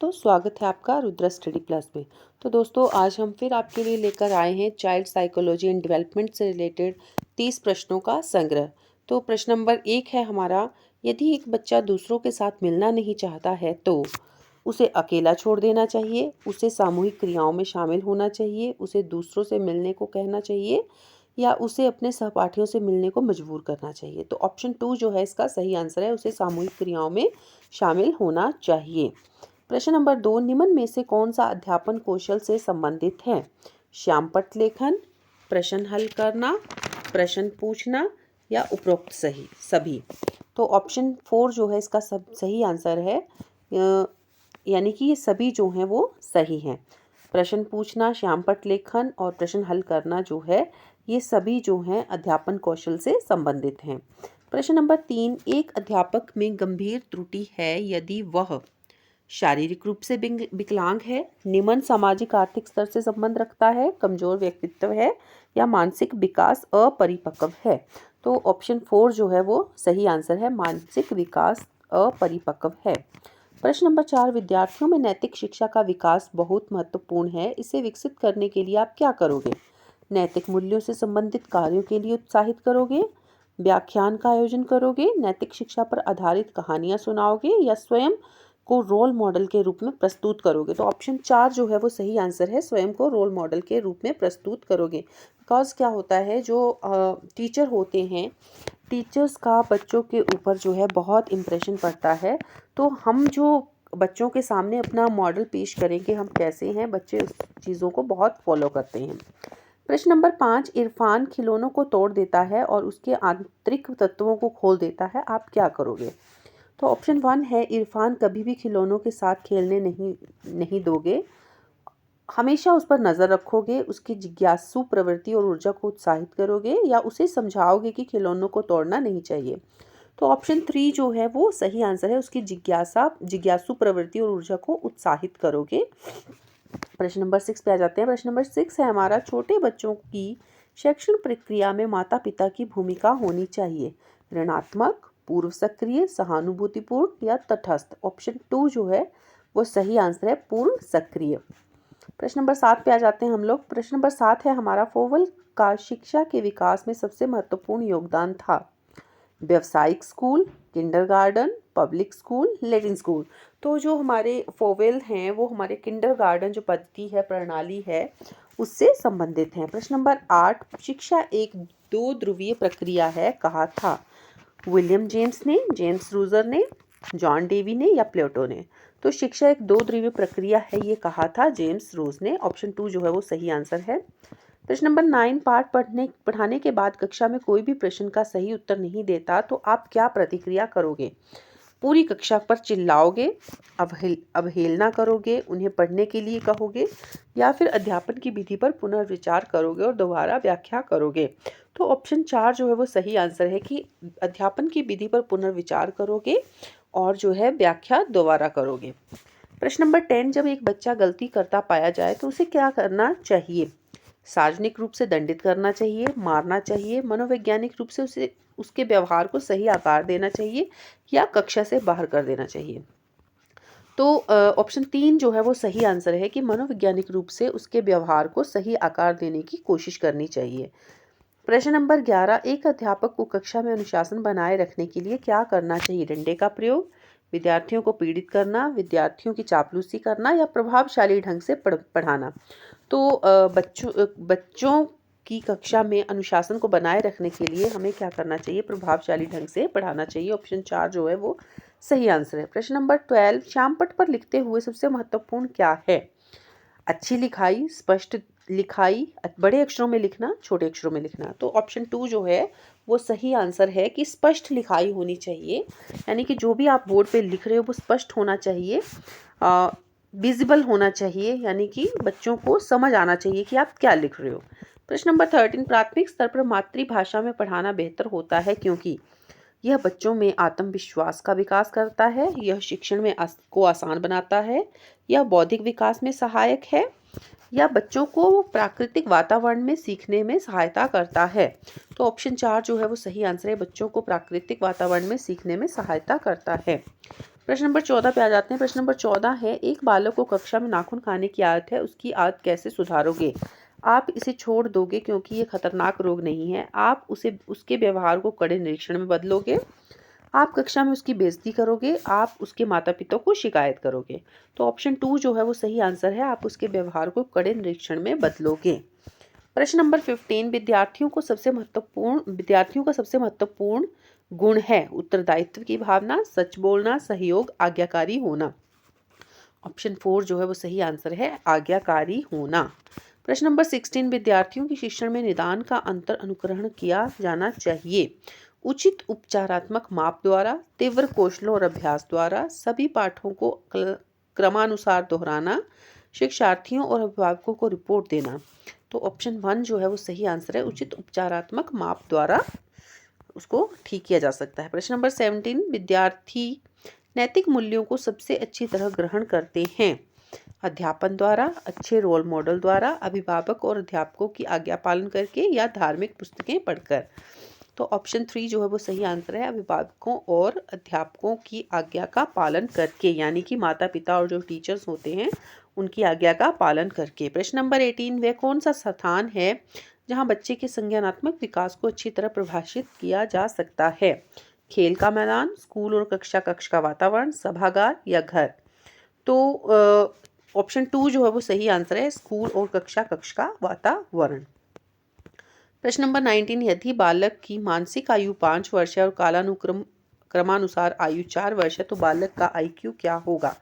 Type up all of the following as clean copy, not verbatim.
तो स्वागत है आपका रुद्रा स्टडी प्लस में। तो दोस्तों, आज हम फिर आपके लिए लेकर आए हैं चाइल्ड साइकोलॉजी एंड डेवलपमेंट से रिलेटेड 30 प्रश्नों का संग्रह। तो प्रश्न नंबर 1 है हमारा, यदि एक बच्चा दूसरों के साथ मिलना नहीं चाहता है तो उसे अकेला छोड़ देना चाहिए, उसे सामूहिक क्रियाओं में शामिल होना चाहिए, उसे दूसरों से मिलने को कहना चाहिए या उसे अपने सहपाठियों से मिलने को मजबूर करना चाहिए। तो ऑप्शन 2 जो है इसका सही आंसर है, उसे सामूहिक क्रियाओं में शामिल होना चाहिए। प्रश्न नंबर 2, निम्न में से कौन सा अध्यापन कौशल से संबंधित है? श्यामपट्ट लेखन, प्रश्न हल करना, प्रश्न पूछना या उपरोक्त सही सभी। तो ऑप्शन 4 जो है इसका सब सही आंसर है, यानी कि ये सभी जो हैं वो सही हैं। प्रश्न पूछना, श्यामपट्ट लेखन और प्रश्न हल करना जो है ये सभी जो हैं अध्यापन कौशल से संबंधित हैं। प्रश्न नंबर 3, एक अध्यापक में गंभीर त्रुटि है यदि वह शारीरिक रूप से विकलांग है, निम्न सामाजिक आर्थिक स्तर से संबंध रखता है, कमजोर व्यक्तित्व है या मानसिक विकास अपरिपक्व है। तो ऑप्शन 4 जो है वो सही आंसर है, मानसिक विकास अपरिपक्व है। प्रश्न नंबर 4, विद्यार्थियों में नैतिक शिक्षा का विकास बहुत महत्वपूर्ण है, इसे विकसित करने के लिए आप क्या करोगे? नैतिक मूल्यों से संबंधित कार्यों के लिए उत्साहित करोगे, व्याख्यान का आयोजन करोगे, नैतिक शिक्षा पर आधारित कहानियां सुनाओगे या स्वयं को रोल मॉडल के रूप में प्रस्तुत करोगे? तो ऑप्शन 4 जो है वो सही आंसर है, स्वयं को रोल मॉडल के रूप में प्रस्तुत करोगे। बिकॉज क्या होता है, जो टीचर होते हैं, टीचर्स का बच्चों के ऊपर जो है बहुत इम्प्रेशन पड़ता है। तो हम जो बच्चों के सामने अपना मॉडल पेश करेंगे, हम कैसे हैं, बच्चे उस चीज़ों को बहुत फॉलो करते हैं। प्रश्न नंबर 5, इरफान खिलौनों को तोड़ देता है और उसके आंतरिक तत्वों को खोल देता है, आप क्या करोगे? तो ऑप्शन 1 है, इरफान कभी भी खिलौनों के साथ खेलने नहीं दोगे, हमेशा उस पर नज़र रखोगे, उसकी जिज्ञासु प्रवृत्ति और ऊर्जा को उत्साहित करोगे या उसे समझाओगे कि खिलौनों को तोड़ना नहीं चाहिए। तो ऑप्शन 3 जो है वो सही आंसर है, उसकी जिज्ञासु प्रवृत्ति और ऊर्जा को उत्साहित करोगे। प्रश्न नंबर 6 पे आ जाते हैं। प्रश्न नंबर 6 है हमारा, छोटे बच्चों की शैक्षणिक प्रक्रिया में माता पिता की भूमिका होनी चाहिए, ऋणात्मक, पूर्व सक्रिय, सहानुभूतिपूर्ण या तटस्थ? ऑप्शन 2 जो है वो सही आंसर है, पूर्व सक्रिय। प्रश्न नंबर 7 पे आ जाते हैं हम लोग। प्रश्न नंबर 7 है हमारा, फोवल का शिक्षा के विकास में सबसे महत्वपूर्ण योगदान था? व्यावसायिक school, kindergarten, public school, Latin school? तो जो हमारे फोवेल हैं वो हमारे किंडरगार्टन जो पद्धति है, प्रणाली है, उससे संबंधित हैं। प्रश्न नंबर 8, शिक्षा एक दो ध्रुवीय प्रक्रिया है, कहा था? विलियम जेम्स ने, जेम्स रूजर ने, जॉन डेवी ने या प्लेटो ने? तो शिक्षा एक दो ध्रुवीय प्रक्रिया है, ये कहा था जेम्स रूज ने। ऑप्शन 2 जो है वो सही आंसर है। प्रश्न नंबर 9, पाठ पढ़ाने के बाद कक्षा में कोई भी प्रश्न का सही उत्तर नहीं देता तो आप क्या प्रतिक्रिया करोगे? पूरी कक्षा पर चिल्लाओगे, अवहेलना करोगे, उन्हें पढ़ने के लिए कहोगे या फिर अध्यापन की विधि पर पुनर्विचार करोगे और दोबारा व्याख्या करोगे? तो ऑप्शन 4 जो है वो सही आंसर है कि अध्यापन की विधि पर पुनर्विचार करोगे और जो है व्याख्या दोबारा करोगे। प्रश्न नंबर 10, जब एक बच्चा गलती करता पाया जाए तो उसे क्या करना चाहिए? सार्वजनिक रूप से दंडित करना चाहिए, मारना चाहिए, मनोवैज्ञानिक रूप से उसे उसके व्यवहार को सही आकार देना चाहिए या कक्षा से बाहर कर देना चाहिए? तो ऑप्शन 3 जो है वो सही आंसर है कि मनोवैज्ञानिक रूप से उसके व्यवहार को सही आकार देने की कोशिश करनी चाहिए। प्रश्न नंबर 11, एक अध्यापक को कक्षा में अनुशासन बनाए रखने के लिए क्या करना चाहिए? डंडे का प्रयोग, विद्यार्थियों को पीड़ित करना, विद्यार्थियों की चापलूसी करना या प्रभावशाली ढंग से पढ़ाना? तो बच्चों की कक्षा में अनुशासन को बनाए रखने के लिए हमें क्या करना चाहिए? प्रभावशाली ढंग से पढ़ाना चाहिए। ऑप्शन 4 जो है वो सही आंसर है। प्रश्न नंबर 12, श्यामपट्ट पर लिखते हुए सबसे महत्वपूर्ण क्या है? अच्छी लिखाई, स्पष्ट लिखाई, बड़े अक्षरों में लिखना, छोटे अक्षरों में लिखना? तो ऑप्शन 2 जो है वो सही आंसर है कि स्पष्ट लिखाई होनी चाहिए, यानी कि जो भी आप बोर्ड पे लिख रहे हो वो स्पष्ट होना चाहिए, विजिबल होना चाहिए, यानी कि बच्चों को समझ आना चाहिए कि आप क्या लिख रहे हो। प्रश्न नंबर 13, प्राथमिक स्तर पर मातृभाषा में पढ़ाना बेहतर होता है क्योंकि यह बच्चों में आत्मविश्वास का विकास करता है, यह शिक्षण में को आसान बनाता है, यह बौद्धिक विकास में सहायक है या बच्चों को प्राकृतिक वातावरण में सीखने में सहायता करता है। तो ऑप्शन 4 जो है वो सही आंसर है, बच्चों को प्राकृतिक वातावरण में सीखने में सहायता करता है। प्रश्न नंबर 14 पे आ जाते हैं। प्रश्न नंबर 14 है, एक बालक को कक्षा में नाखून खाने की आदत है, उसकी आदत कैसे सुधारोगे? आप इसे छोड़ दोगे क्योंकि ये खतरनाक रोग नहीं है, आप उसे उसके व्यवहार को कड़े निरीक्षण में बदलोगे, आप कक्षा में उसकी बेइज्जती करोगे, आप उसके माता पिता को शिकायत करोगे। तो ऑप्शन 2 जो है वो सही आंसर है, आप उसके व्यवहार को कड़े निरीक्षण में बदलोगे। प्रश्न नंबर 15, विद्यार्थियों का सबसे महत्वपूर्ण गुण है उत्तरदायित्व की भावना, सच बोलना, सहयोग, आज्ञाकारी होना। ऑप्शन 4 जो है वो सही आंसर है, आज्ञाकारी होना। प्रश्न नंबर 16, विद्यार्थियों के शिक्षण में निदान का अंतर अनुकरण किया जाना चाहिए। उचित उपचारात्मक माप द्वारा, तीव्र कौशलों और अभ्यास द्वारा, सभी पाठों को क्रमानुसार दोहराना, शिक्षार्थियों और अभिभावकों को रिपोर्ट देना। तो ऑप्शन 1 जो है वो सही आंसर है, उचित उपचारात्मक माप द्वारा उसको ठीक किया जा सकता है। प्रश्न नंबर 17, विद्यार्थी नैतिक मूल्यों को सबसे अच्छी तरह ग्रहण करते हैं। अध्यापन द्वारा, अच्छे रोल मॉडल द्वारा, अभिभावक और अध्यापकों की आज्ञा पालन करके या धार्मिक पुस्तकें पढ़कर। तो ऑप्शन 3 जो है वो सही आंसर है, अभिभावकों और अध्यापकों की आज्ञा का पालन करके, यानी कि माता पिता और जो टीचर्स होते हैं उनकी आज्ञा का पालन करके। प्रश्न नंबर 18, वह कौन सा स्थान है जहां बच्चे के संज्ञानात्मक विकास को अच्छी तरह प्रभाषित किया जा सकता है? खेल का मैदान, स्कूल और कक्ष का वातावरण, सभागार या घर। तो ऑप्शन 2 जो है वो सही आंसर है, स्कूल और कक्ष का वातावरण। प्रश्न नंबर 19, यदि बालक की मानसिक आयु 5 वर्ष है और क्रमानुसार आयु 4 वर्ष है तो बालक का IQ क्या होगा?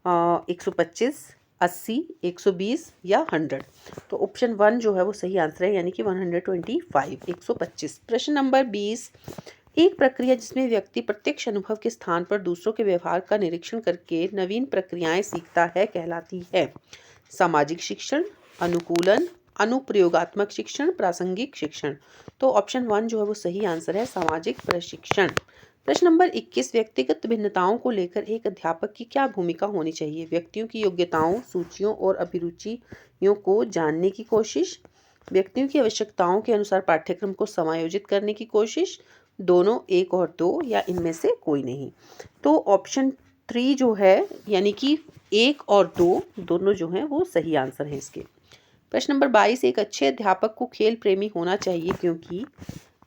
125, 80, 120 या 100। तो ऑप्शन 1 जो है वो सही आंसर है, यानी कि 125, 125। प्रश्न नंबर 20, एक प्रक्रिया जिसमें व्यक्ति प्रत्यक्ष अनुभव के स्थान पर दूसरों के व्यवहार का निरीक्षण करके नवीन प्रक्रियाएं सीखता है कहलाती है? सामाजिक शिक्षण, अनुकूलन, अनुप्रयोगात्मक शिक्षण, प्रासंगिक शिक्षण। तो ऑप्शन 1 जो है वो सही आंसर है, सामाजिक प्रशिक्षण। प्रश्न नंबर 21, व्यक्तिगत भिन्नताओं को लेकर एक अध्यापक की क्या भूमिका होनी चाहिए? व्यक्तियों की योग्यताओं, सूचियों और अभिरुचियों को जानने की कोशिश, व्यक्तियों की आवश्यकताओं के अनुसार पाठ्यक्रम को समायोजित करने की कोशिश, दोनों, एक और दो, या इनमें से कोई नहीं। तो ऑप्शन 3 जो है, यानी कि 1 और 2 दोनों जो हैं वो सही आंसर है इसके। प्रश्न नंबर 22, एक अच्छे अध्यापक को खेल प्रेमी होना चाहिए क्योंकि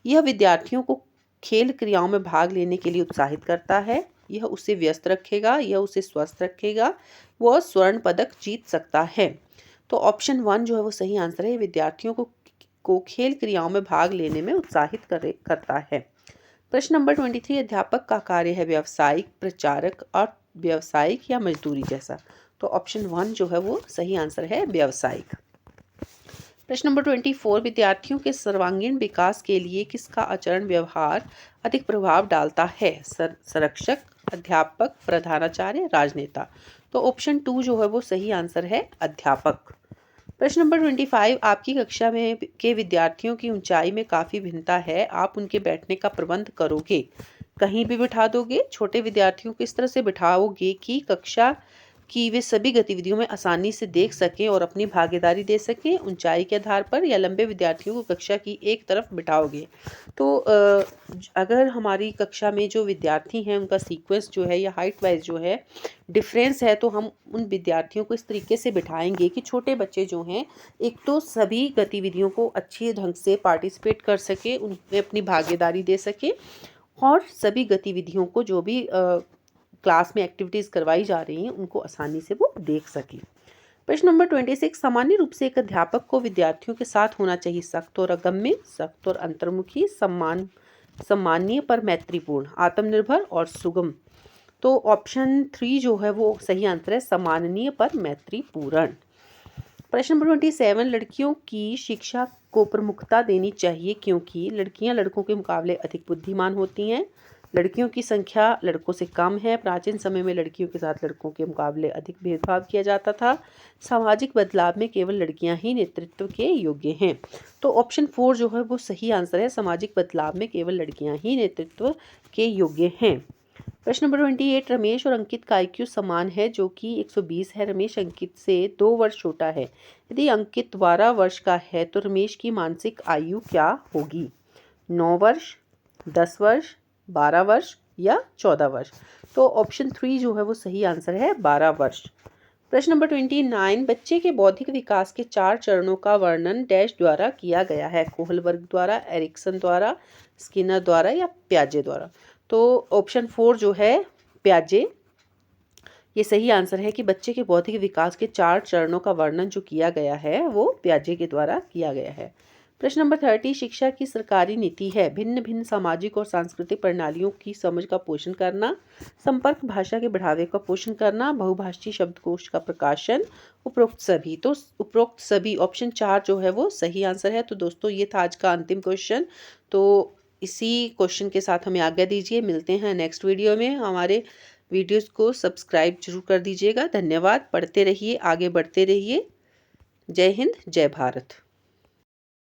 यह विद्यार्थियों को खेल क्रियाओं में भाग लेने के लिए उत्साहित करता है, यह उसे व्यस्त रखेगा, यह उसे स्वस्थ रखेगा, वह स्वर्ण पदक जीत सकता है। तो ऑप्शन 1 जो है वो सही आंसर है, विद्यार्थियों को खेल क्रियाओं में भाग लेने में उत्साहित करता है। प्रश्न नंबर 23, अध्यापक का कार्य है व्यावसायिक, प्रचारक और व्यावसायिक या मजदूरी जैसा। तो ऑप्शन 1 जो है वो सही आंसर है, व्यावसायिक। प्रश्न नंबर 24, विद्यार्थियों के सर्वांगीण विकास के लिए किसका आचरण व्यवहार अधिक प्रभाव डालता है? संरक्षक, अध्यापक, प्रधानाचार्य, राजनेता। तो ऑप्शन 2 जो है वो सही आंसर है, अध्यापक। प्रश्न नंबर 25, आपकी कक्षा में के विद्यार्थियों की ऊंचाई में काफ़ी भिन्नता है, आप उनके बैठने का प्रबंध करोगे, कहीं भी बिठा दोगे? छोटे विद्यार्थियों को इस तरह से बिठाओगे कि कक्षा कि वे सभी गतिविधियों में आसानी से देख सकें और अपनी भागीदारी दे सकें ऊंचाई के आधार पर, या लंबे विद्यार्थियों को कक्षा की एक तरफ बिठाओगे? तो अगर हमारी कक्षा में जो विद्यार्थी हैं उनका सीक्वेंस जो है या हाइट वाइज जो है डिफरेंस है, तो हम उन विद्यार्थियों को इस तरीके से बिठाएंगे कि छोटे बच्चे जो हैं एक तो सभी गतिविधियों को अच्छे ढंग से पार्टिसिपेट कर सके, उनमें अपनी भागीदारी दे सके और सभी गतिविधियों को जो भी क्लास में एक्टिविटीज़ करवाई जा रही हैं उनको आसानी से वो देख सकें। प्रश्न नंबर 26, सामान्य रूप से एक अध्यापक को विद्यार्थियों के साथ होना चाहिए सख्त और अगम्य, सख्त और अंतर्मुखी, सम्माननीय पर मैत्रीपूर्ण, आत्मनिर्भर और सुगम। तो ऑप्शन 3 जो है वो सही आंसर है, सम्माननीय पर मैत्रीपूर्ण। प्रश्न नंबर 27, लड़कियों की शिक्षा को प्रमुखता देनी चाहिए क्योंकि लड़कियां लड़कों के मुकाबले अधिक बुद्धिमान होती हैं, लड़कियों की संख्या लड़कों से कम है, प्राचीन समय में लड़कियों के साथ लड़कों के मुकाबले अधिक भेदभाव किया जाता था, सामाजिक बदलाव में केवल लड़कियां ही नेतृत्व के योग्य हैं। तो ऑप्शन 4 जो है वो सही आंसर है, सामाजिक बदलाव में केवल लड़कियां ही नेतृत्व के योग्य हैं। प्रश्न नंबर 28, रमेश और अंकित का IQ समान है जो कि 120 है। रमेश अंकित से 2 वर्ष छोटा है। यदि अंकित 12 वर्ष का है तो रमेश की मानसिक आयु क्या होगी? 9 वर्ष, 10 वर्ष, 12 वर्ष या 14 वर्ष? तो ऑप्शन 3 जो है वो सही आंसर है, 12 वर्ष। प्रश्न नंबर 29, बच्चे के बौद्धिक विकास के 4 चरणों का वर्णन डैश द्वारा किया गया है? कोहलबर्ग द्वारा, एरिक्सन द्वारा, स्किनर द्वारा या प्याजे द्वारा? तो ऑप्शन 4 जो है, प्याजे, ये सही आंसर है कि बच्चे के बौद्धिक विकास के 4 चरणों का वर्णन जो किया गया है वो प्याजे के द्वारा किया गया है। प्रश्न नंबर 30, शिक्षा की सरकारी नीति है भिन्न भिन्न सामाजिक और सांस्कृतिक प्रणालियों की समझ का पोषण करना, संपर्क भाषा के बढ़ावे का पोषण करना, बहुभाषी शब्दकोश का प्रकाशन, उपरोक्त सभी। तो उपरोक्त सभी, ऑप्शन 4 जो है वो सही आंसर है। तो दोस्तों ये था आज का अंतिम क्वेश्चन। तो इसी क्वेश्चन के साथ हमें आज्ञा दीजिए, मिलते हैं नेक्स्ट वीडियो में। हमारे वीडियोस को सब्सक्राइब जरूर कर दीजिएगा। धन्यवाद। पढ़ते रहिए, आगे बढ़ते रहिए। जय हिंद, जय भारत।